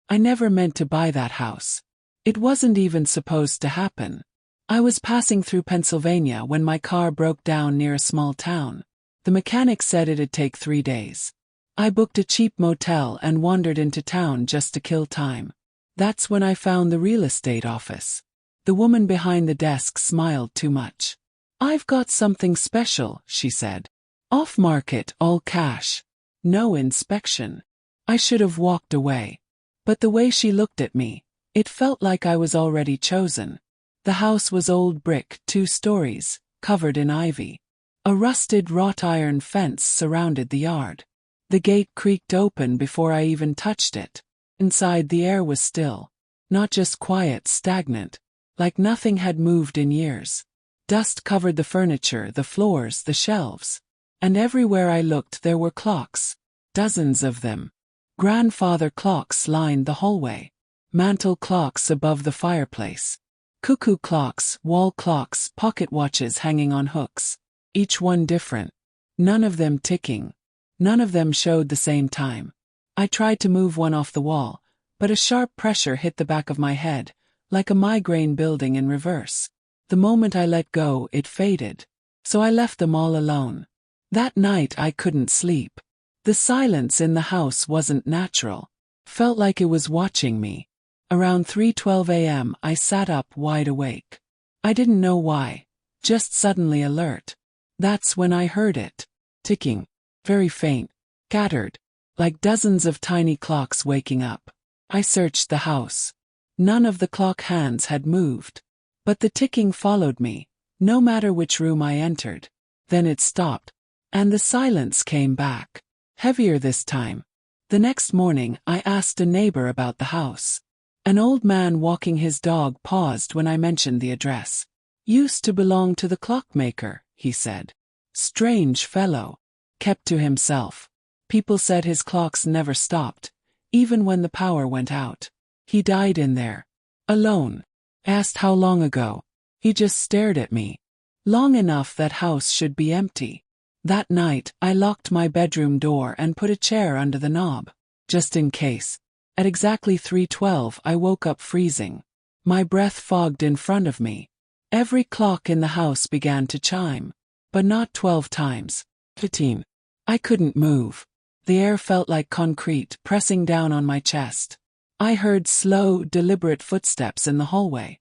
I never meant to buy that house. It wasn't even supposed to happen. I was passing through Pennsylvania when my car broke down near a small town. The mechanic said it'd take 3 days. I booked a cheap motel and wandered into town just to kill time. That's when I found the real estate office. The woman behind the desk smiled too much. "I've got something special," she said. "Off-market, all cash. No inspection." I should have walked away. But the way she looked at me, it felt like I was already chosen. The house was old brick, 2 stories, covered in ivy. A rusted wrought iron fence surrounded the yard. The gate creaked open before I even touched it. Inside, the air was still. Not just quiet, stagnant. Like nothing had moved in years. Dust covered the furniture, the floors, the shelves. And everywhere I looked there were clocks. Dozens of them. Grandfather clocks lined the hallway. Mantel clocks above the fireplace. Cuckoo clocks, wall clocks, pocket watches hanging on hooks. Each one different. None of them ticking. None of them showed the same time. I tried to move one off the wall, but a sharp pressure hit the back of my head, like a migraine building in reverse. The moment I let go, it faded. So I left them all alone. That night I couldn't sleep. The silence in the house wasn't natural. Felt like it was watching me. Around 3:12 a.m. I sat up wide awake. I didn't know why. Just suddenly alert. That's when I heard it. Ticking. Very faint. Scattered. Like dozens of tiny clocks waking up. I searched the house. None of the clock hands had moved. But the ticking followed me, no matter which room I entered. Then it stopped. And the silence came back. Heavier this time. The next morning I asked a neighbor about the house. An old man walking his dog paused when I mentioned the address. "Used to belong to the clockmaker," he said. "Strange fellow. Kept to himself. People said his clocks never stopped, even when the power went out. He died in there. Alone." Asked how long ago. He just stared at me. "Long enough that house should be empty." That night, I locked my bedroom door and put a chair under the knob, just in case. At exactly 3:12, I woke up freezing. My breath fogged in front of me. Every clock in the house began to chime. But not 12 times. 15. I couldn't move. The air felt like concrete pressing down on my chest. I heard slow, deliberate footsteps in the hallway.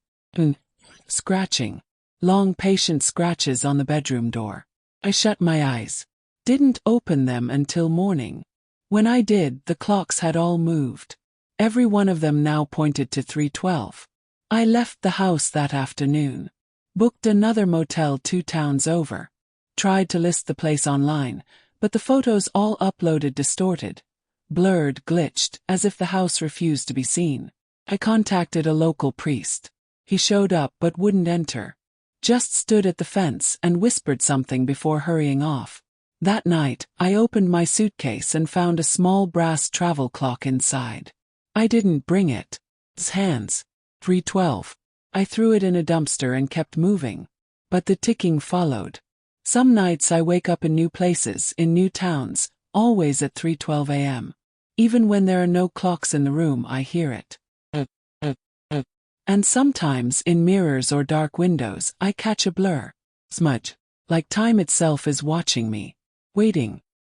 Scratching. Long, patient scratches on the bedroom door. I shut my eyes. Didn't open them until morning. When I did, the clocks had all moved. Every one of them now pointed to 3:12. I left the house that afternoon. Booked another motel 2 towns over. Tried to list the place online, but the photos all uploaded distorted. Blurred, glitched, as if the house refused to be seen. I contacted a local priest. He showed up but wouldn't enter. Just stood at the fence and whispered something before hurrying off. That night, I opened my suitcase and found a small brass travel clock inside. I didn't bring it. His hands. 3:12. I threw it in a dumpster and kept moving. But the ticking followed. Some nights I wake up in new places, in new towns, always at 3:12 a.m. Even when there are no clocks in the room, I hear it. And sometimes, in mirrors or dark windows, I catch a blur. Smudge. Like time itself is watching me. Waiting.